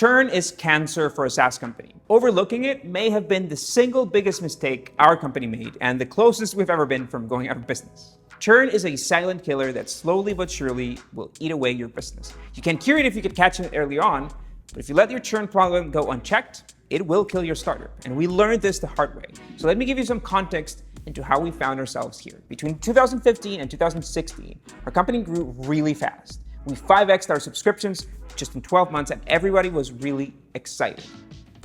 Churn is cancer for a SaaS company. Overlooking it may have been the single biggest mistake our company made and the closest we've ever been from going out of business. Churn is a silent killer that slowly but surely will eat away your business. You can cure it if you could catch it early on, but if you let your churn problem go unchecked, it will kill your startup. And we learned this the hard way. So let me give you some context into how we found ourselves here. Between 2015 and 2016, our company grew really fast. We 5x'd our subscriptions just in 12 months, and everybody was really excited.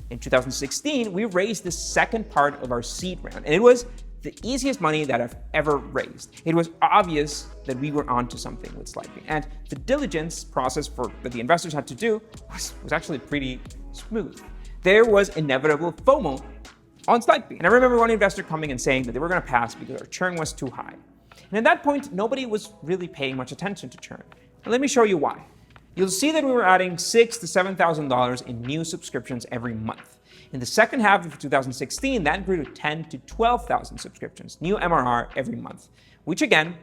In 2016, we raised the second part of our seed round, and it was the easiest money that I've ever raised. It was obvious that we were onto something with Slidebean, and the diligence process that the investors had to do was actually pretty smooth. There was inevitable FOMO on Slidebean. And I remember one investor coming and saying that they were going to pass because our churn was too high. And at that point, nobody was really paying much attention to churn. And let me show you why. You'll see that we were adding $6,000 to $7,000 in new subscriptions every month. In the second half of 2016, that grew to 10,000 to 12,000 subscriptions, new MRR every month, which again,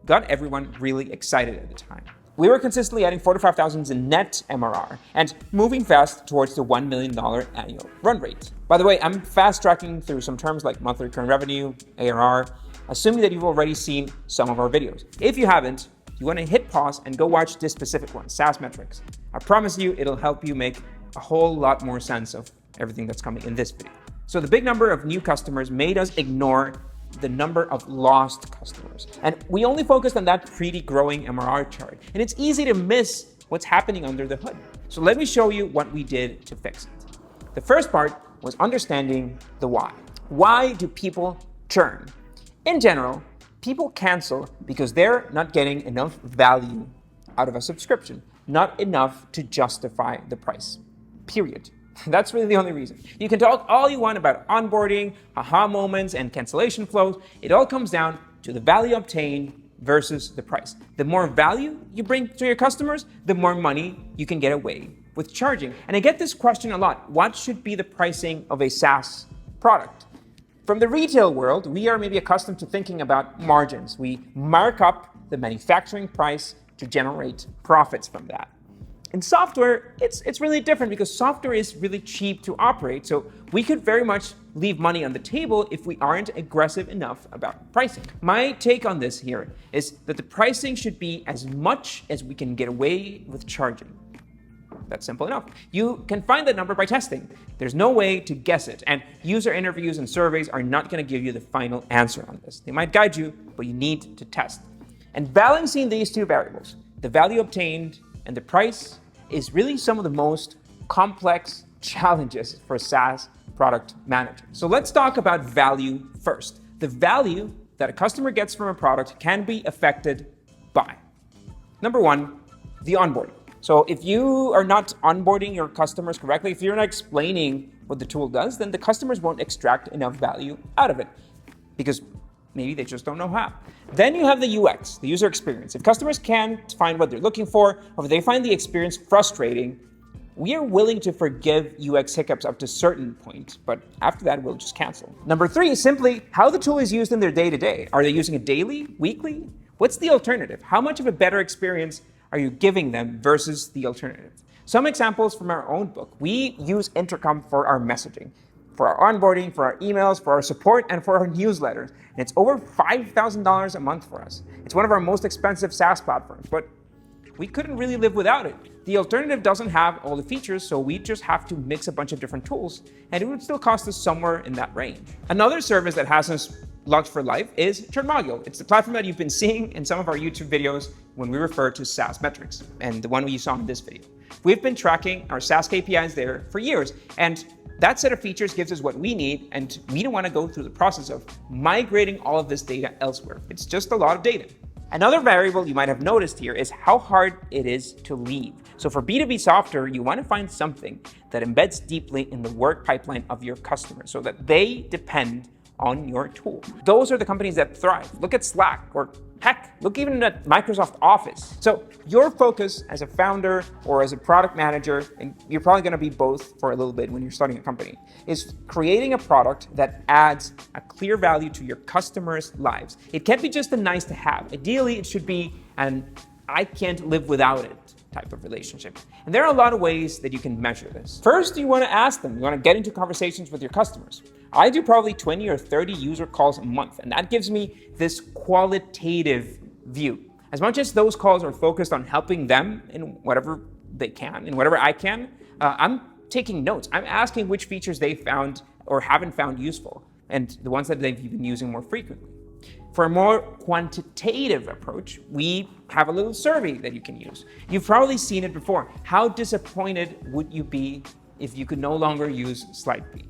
got everyone really excited at the time. We were consistently adding 4,000 to 5,000 in net MRR and moving fast towards the $1 million annual run rate. By the way, I'm fast tracking through some terms like monthly recurring revenue, ARR, assuming that you've already seen some of our videos. If you haven't, you want to hit pause and go watch this specific one, SaaS metrics. I promise you, it'll help you make a whole lot more sense of everything that's coming in this video. So the big number of new customers made us ignore the number of lost customers. And we only focused on that pretty growing MRR chart. And it's easy to miss what's happening under the hood. So let me show you what we did to fix it. The first part was understanding the why. Why do people churn? In general, people cancel because they're not getting enough value out of a subscription, not enough to justify the price, period. That's really the only reason. You can talk all you want about onboarding, aha moments, and cancellation flows. It all comes down to the value obtained versus the price. The more value you bring to your customers, the more money you can get away with charging. And I get this question a lot. What should be the pricing of a SaaS product? From the retail world, we are maybe accustomed to thinking about margins. We mark up the manufacturing price to generate profits from that. In software, it's really different because software is really cheap to operate. So we could very much leave money on the table if we aren't aggressive enough about pricing. My take on this here is that the pricing should be as much as we can get away with charging. That's simple enough. You can find that number by testing. There's no way to guess it. And user interviews and surveys are not going to give you the final answer on this. They might guide you, but you need to test. And balancing these two variables, the value obtained and the price, is really some of the most complex challenges for a SaaS product manager. So let's talk about value first. The value that a customer gets from a product can be affected by, number one, the onboarding. So if you are not onboarding your customers correctly, if you're not explaining what the tool does, then the customers won't extract enough value out of it because maybe they just don't know how. Then you have the UX, the user experience. If customers can't find what they're looking for, or if they find the experience frustrating, we are willing to forgive UX hiccups up to a certain point, but after that, we'll just cancel. Number three is simply how the tool is used in their day-to-day. Are they using it daily, weekly? What's the alternative? How much of a better experience are you giving them versus the alternative? Some examples from our own book. We use Intercom for our messaging, for our onboarding, for our emails, for our support, and for our newsletters. And it's over $5,000 a month for us. It's one of our most expensive SaaS platforms, but we couldn't really live without it. The alternative doesn't have all the features, so we just have to mix a bunch of different tools, and it would still cost us somewhere in that range. Another service that has us locked for life is Churn. It's the platform that you've been seeing in some of our YouTube videos when we refer to SaaS metrics, and the one you saw in this video. We've been tracking our SaaS KPIs there for years, and that set of features gives us what we need, and we don't want to go through the process of migrating all of this data elsewhere. It's just a lot of data. Another variable you might have noticed here is how hard it is to leave. So for B2B software, you want to find something that embeds deeply in the work pipeline of your customers so that they depend on your tool. Those are the companies that thrive. Look at Slack, or heck, look even at Microsoft Office. So your focus as a founder or as a product manager, and you're probably going to be both for a little bit when you're starting a company, is creating a product that adds a clear value to your customers' lives. It can't be just a nice to have. Ideally, it should be an I can't live without it type of relationship. And there are a lot of ways that you can measure this. First, you want to ask them. You want to get into conversations with your customers. I do probably 20 or 30 user calls a month, and that gives me this qualitative view. As much as those calls are focused on helping them in whatever they can, in whatever I can, I'm taking notes. I'm asking which features they found or haven't found useful, and the ones that they've been using more frequently. For a more quantitative approach, we have a little survey that you can use. You've probably seen it before. How disappointed would you be if you could no longer use Slidebean?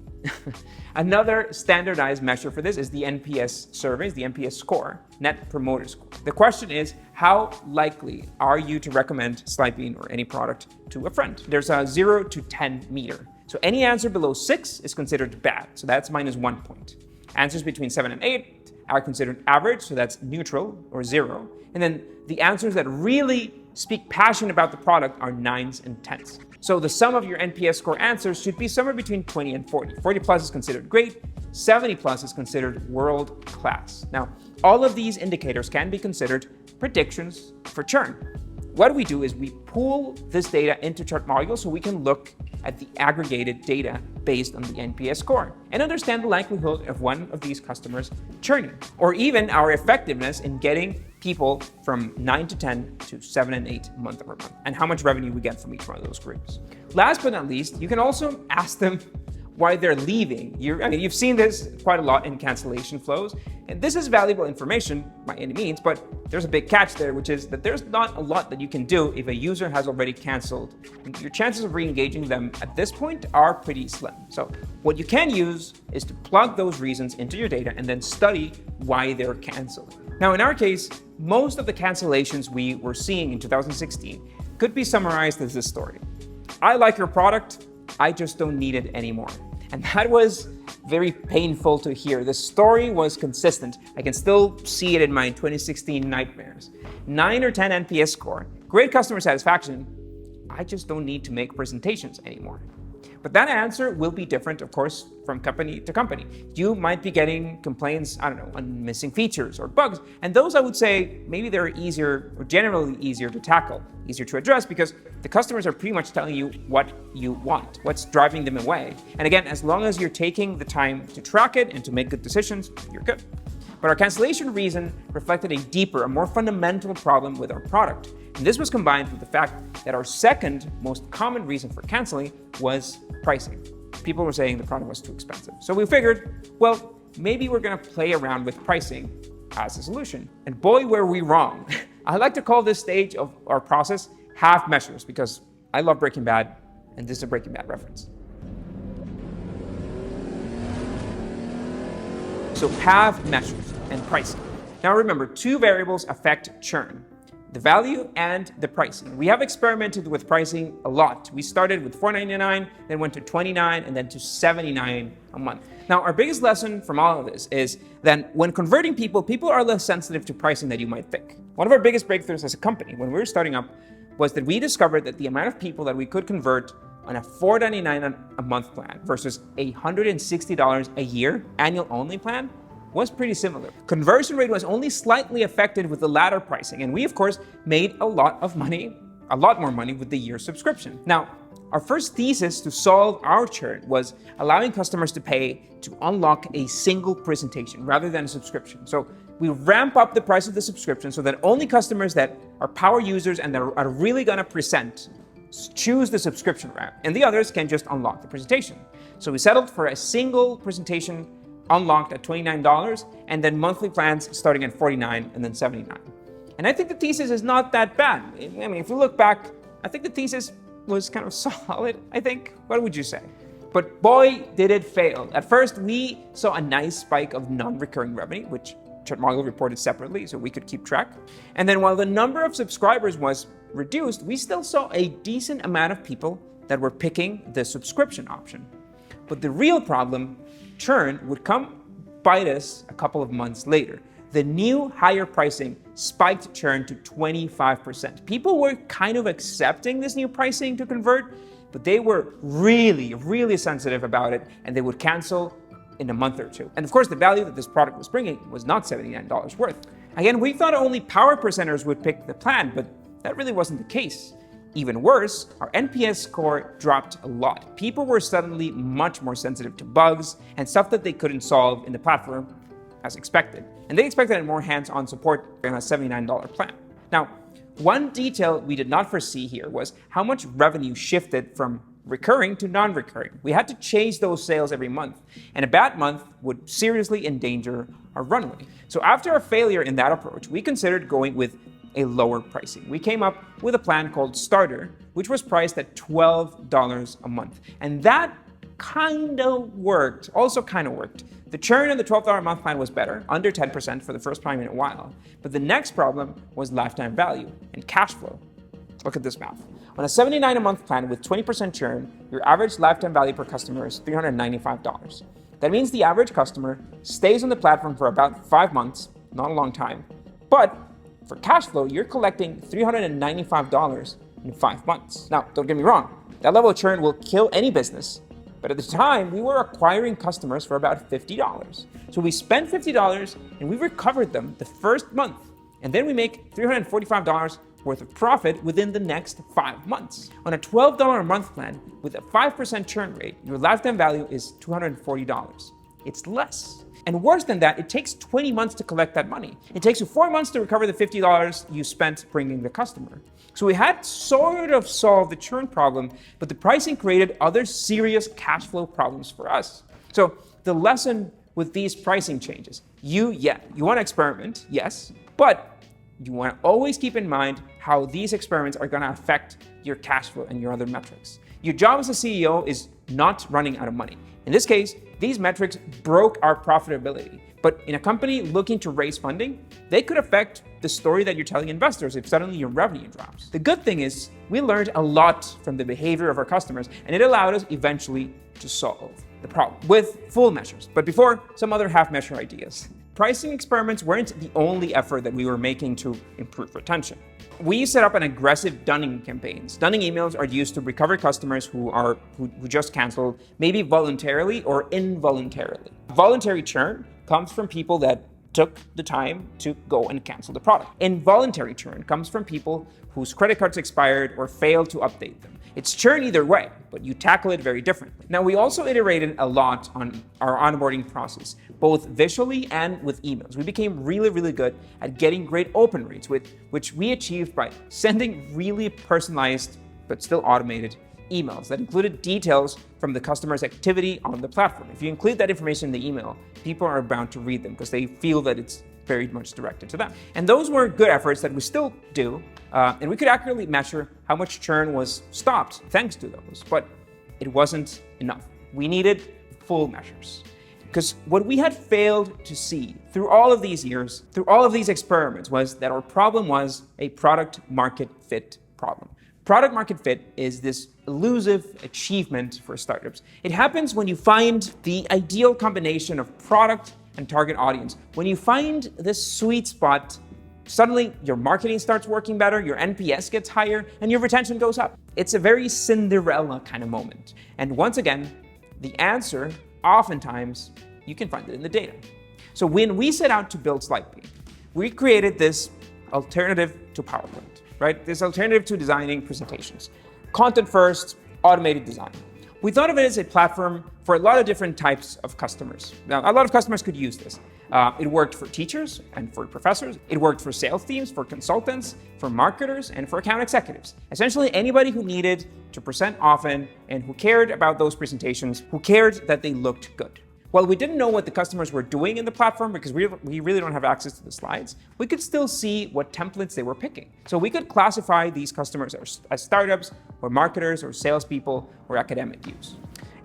Another standardized measure for this is the NPS surveys, the NPS score, Net Promoter Score. The question is, how likely are you to recommend Slidebean or any product to a friend? There's a 0 to 10 meter. So any answer below 6 is considered bad. So that's -1 point. Answers between 7 and 8 are considered average, so that's neutral or 0. And then the answers that really speak passion about the product are 9s and 10s. So the sum of your NPS score answers should be somewhere between 20 and 40. 40 plus is considered great, 70 plus is considered world class. Now, all of these indicators can be considered predictions for churn. What we do is we pool this data into chart modules so we can look at the aggregated data based on the NPS score and understand the likelihood of one of these customers churning, or even our effectiveness in getting people from 9 to 10 to 7 and 8 month over month, and how much revenue we get from each one of those groups. Last but not least, you can also ask them why they're leaving. You've seen this quite a lot in cancellation flows, and this is valuable information by any means, but there's a big catch there, which is that there's not a lot that you can do if a user has already canceled. Your chances of re-engaging them at this point are pretty slim. So what you can use is to plug those reasons into your data and then study why they're canceled. Now, in our case, most of the cancellations we were seeing in 2016 could be summarized as this story. I like your product, I just don't need it anymore. And that was very painful to hear. The story was consistent. I can still see it in my 2016 nightmares. 9 or 10 NPS score, great customer satisfaction. I just don't need to make presentations anymore. But that answer will be different, of course, from company to company. You might be getting complaints, on missing features or bugs. And those, I would say, maybe they're easier or generally easier to tackle, easier to address, because the customers are pretty much telling you what you want, what's driving them away. And again, as long as you're taking the time to track it and to make good decisions, you're good. But our cancellation reason reflected a deeper, a more fundamental problem with our product. And this was combined with the fact that our second most common reason for canceling was pricing. People were saying the product was too expensive. So we figured, well, maybe we're going to play around with pricing as a solution. And boy, were we wrong. I like to call this stage of our process half measures, because I love Breaking Bad, and this is a Breaking Bad reference. So half measures and pricing. Now remember, two variables affect churn: the value and the pricing. We have experimented with pricing a lot. We started with $4.99, then went to $29, and then to $79 a month. Now, our biggest lesson from all of this is that when converting people, people are less sensitive to pricing than you might think. One of our biggest breakthroughs as a company when we were starting up was that we discovered that the amount of people that we could convert on a $4.99 a month plan versus a $160 a year annual only plan was pretty similar. Conversion rate was only slightly affected with the latter pricing, and we of course made a lot more money with the year subscription. Now, our first thesis to solve our churn was allowing customers to pay to unlock a single presentation rather than a subscription. So we ramp up the price of the subscription so that only customers that are power users and that are really gonna present choose the subscription route, and the others can just unlock the presentation. So we settled for a single presentation unlocked at $29, and then monthly plans starting at $49 and then $79. And I think the thesis is not that bad. If we look back, I think the thesis was kind of solid, I think. What would you say? But boy, did it fail. At first, we saw a nice spike of non-recurring revenue, which ChartMogul reported separately so we could keep track. And then while the number of subscribers was reduced, we still saw a decent amount of people that were picking the subscription option. But the real problem, churn, would come bite us a couple of months later. The new higher pricing spiked churn to 25%. People were kind of accepting this new pricing to convert, but they were really sensitive about it, and they would cancel in a month or two. And of course, the value that this product was bringing was not $79 worth. Again, we thought only power percenters would pick the plan, but that really wasn't the case. Even worse, our NPS score dropped a lot. People were suddenly much more sensitive to bugs and stuff that they couldn't solve in the platform as expected. And they expected more hands-on support on a $79 plan. Now, one detail we did not foresee here was how much revenue shifted from recurring to non-recurring. We had to chase those sales every month, and a bad month would seriously endanger our runway. So after a failure in that approach, we considered going with a lower pricing. We came up with a plan called Starter, which was priced at $12 a month. And that kind of worked, The churn on the $12 a month plan was better, under 10% for the first time in a while. But the next problem was lifetime value and cash flow. Look at this math. On a $79 a month plan with 20% churn, your average lifetime value per customer is $395. That means the average customer stays on the platform for about 5 months, not a long time. But for cash flow, you're collecting $395 in 5 months. Now, don't get me wrong, that level of churn will kill any business. But at the time, we were acquiring customers for about $50. So we spent $50 and we recovered them the first month. And then we make $345 worth of profit within the next 5 months. On a $12 a month plan with a 5% churn rate, your lifetime value is $240. It's less. And worse than that, it takes 20 months to collect that money. It takes you 4 months to recover the $50 you spent bringing the customer. So we had sort of solved the churn problem, but the pricing created other serious cash flow problems for us. So the lesson with these pricing changes, you want to experiment, yes, but you want to always keep in mind how these experiments are going to affect your cash flow and your other metrics. Your job as a CEO is not running out of money. In this case, these metrics broke our profitability. But in a company looking to raise funding, they could affect the story that you're telling investors if suddenly your revenue drops. The good thing is we learned a lot from the behavior of our customers, and it allowed us eventually to solve the problem with full measures. But before, some other half-measure ideas. Pricing experiments weren't the only effort that we were making to improve retention. We set up an aggressive dunning campaigns. Dunning emails are used to recover customers who just canceled, maybe voluntarily or involuntarily. Voluntary churn comes from people that took the time to go and cancel the product. Involuntary churn comes from people whose credit cards expired or failed to update them. It's churn either way, but you tackle it very differently. Now, we also iterated a lot on our onboarding process, both visually and with emails. We became really good at getting great open rates, which we achieved by sending really personalized, but still automated emails that included details from the customer's activity on the platform. If you include that information in the email, people are bound to read them because they feel that it's very much directed to them. And those were good efforts that we still do, and we could accurately measure how much churn was stopped thanks to those, but it wasn't enough. We needed full measures. Because what we had failed to see through all of these years, through all of these experiments, was that our problem was a product market fit problem. Product market fit is this elusive achievement for startups. It happens when you find the ideal combination of product and target audience. When you find this sweet spot, suddenly your marketing starts working better, your NPS gets higher, and your retention goes up. It's a very Cinderella kind of moment. And once again, the answer, oftentimes, you can find it in the data. So when we set out to build Slidebean, we created this alternative to PowerPoint, right? This alternative to designing presentations. Content first, automated design. We thought of it as a platform for a lot of different types of customers. Now, a lot of customers could use this. It worked for teachers and for professors. It worked for sales teams, for consultants, for marketers, and for account executives. Essentially, anybody who needed to present often and who cared about those presentations, who cared that they looked good. While we didn't know what the customers were doing in the platform because we really don't have access to the slides, we could still see what templates they were picking. So we could classify these customers as startups or marketers or salespeople or academic use.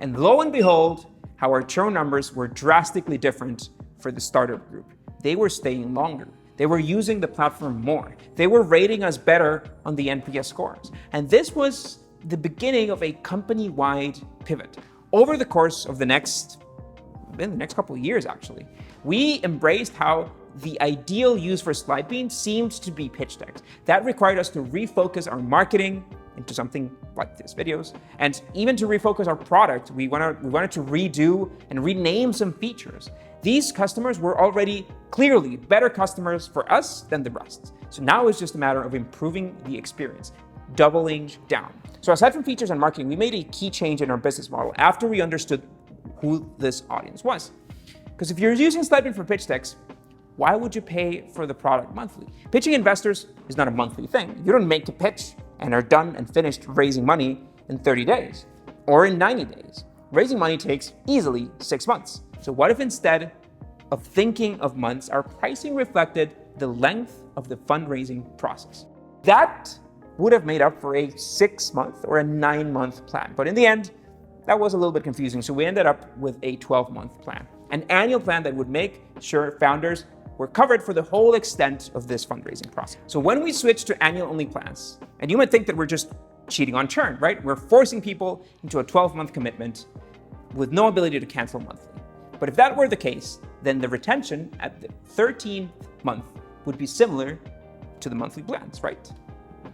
And lo and behold, how our churn numbers were drastically different for the startup group. They were staying longer. They were using the platform more. They were rating us better on the NPS scores. And this was the beginning of a company-wide pivot. Over the course of the next couple of years, actually, we embraced how the ideal use for Slidebean seemed to be pitch decks. That required us to refocus our marketing into something like these videos, and even to refocus our product, we wanted to redo and rename some features. These customers were already clearly better customers for us than the rest. So now it's just a matter of improving the experience. doubling down. So aside from features and marketing, we made a key change in our business model after we understood who this audience was. Because if you're using Slidebean for pitch decks, why would you pay for the product monthly? Pitching investors is not a monthly thing. You don't make a pitch and are done and finished raising money in 30 days or in 90 days. Raising money takes easily 6 months. So what if instead of thinking of months, our pricing reflected the length of the fundraising process? That would have made up for a 6-month or a 9-month plan. But in the end, that was a little bit confusing. So we ended up with a 12-month plan, an annual plan that would make sure founders were covered for the whole extent of this fundraising process. So when we switched to annual-only plans, and you might think that we're just cheating on churn, right? We're forcing people into a 12-month commitment with no ability to cancel monthly. But if that were the case, then the retention at the 13th month would be similar to the monthly plans, right?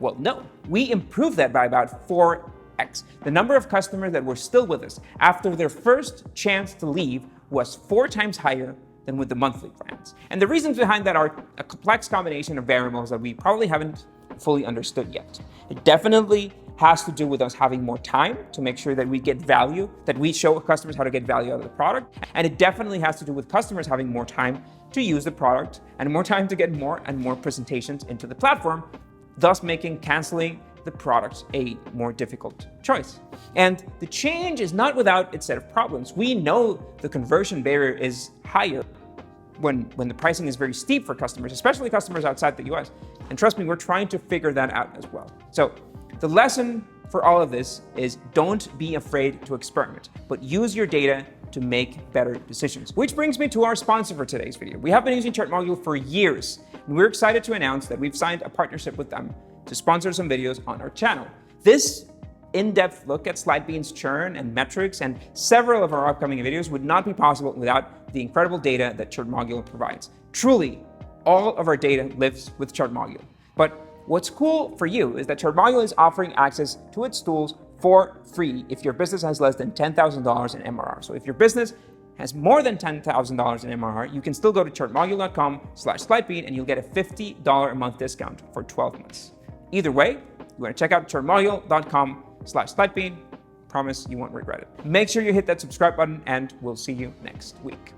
Well, no. We improved that by about 4x. The number of customers that were still with us after their first chance to leave was 4 times higher than with the monthly plans. And the reasons behind that are a complex combination of variables that we probably haven't fully understood yet. It definitely has to do with us having more time to make sure that we get value, that we show customers how to get value out of the product. And it definitely has to do with customers having more time to use the product and more time to get more and more presentations into the platform, thus making canceling the product a more difficult choice. And the change is not without its set of problems. We know the conversion barrier is higher when the pricing is very steep for customers, especially customers outside the US. And trust me, we're trying to figure that out as well. So the lesson for all of this is don't be afraid to experiment, but use your data to make better decisions. Which brings me to our sponsor for today's video. We have been using Churn module for years, and we're excited to announce that we've signed a partnership with them to sponsor some videos on our channel. This in-depth look at Slidebean's churn and metrics and several of our upcoming videos would not be possible without the incredible data that Churn module provides. Truly, all of our data lives with Churn module. But what's cool for you is that Churn module is offering access to its tools for free if your business has less than $10,000 in MRR. So if your business has more than $10,000 in MRR, you can still go to churnmodule.com/Slidebean and you'll get a $50 a month discount for 12 months. Either way, you want to check out churnmodule.com/Slidebean. Promise you won't regret it. Make sure you hit that subscribe button and we'll see you next week.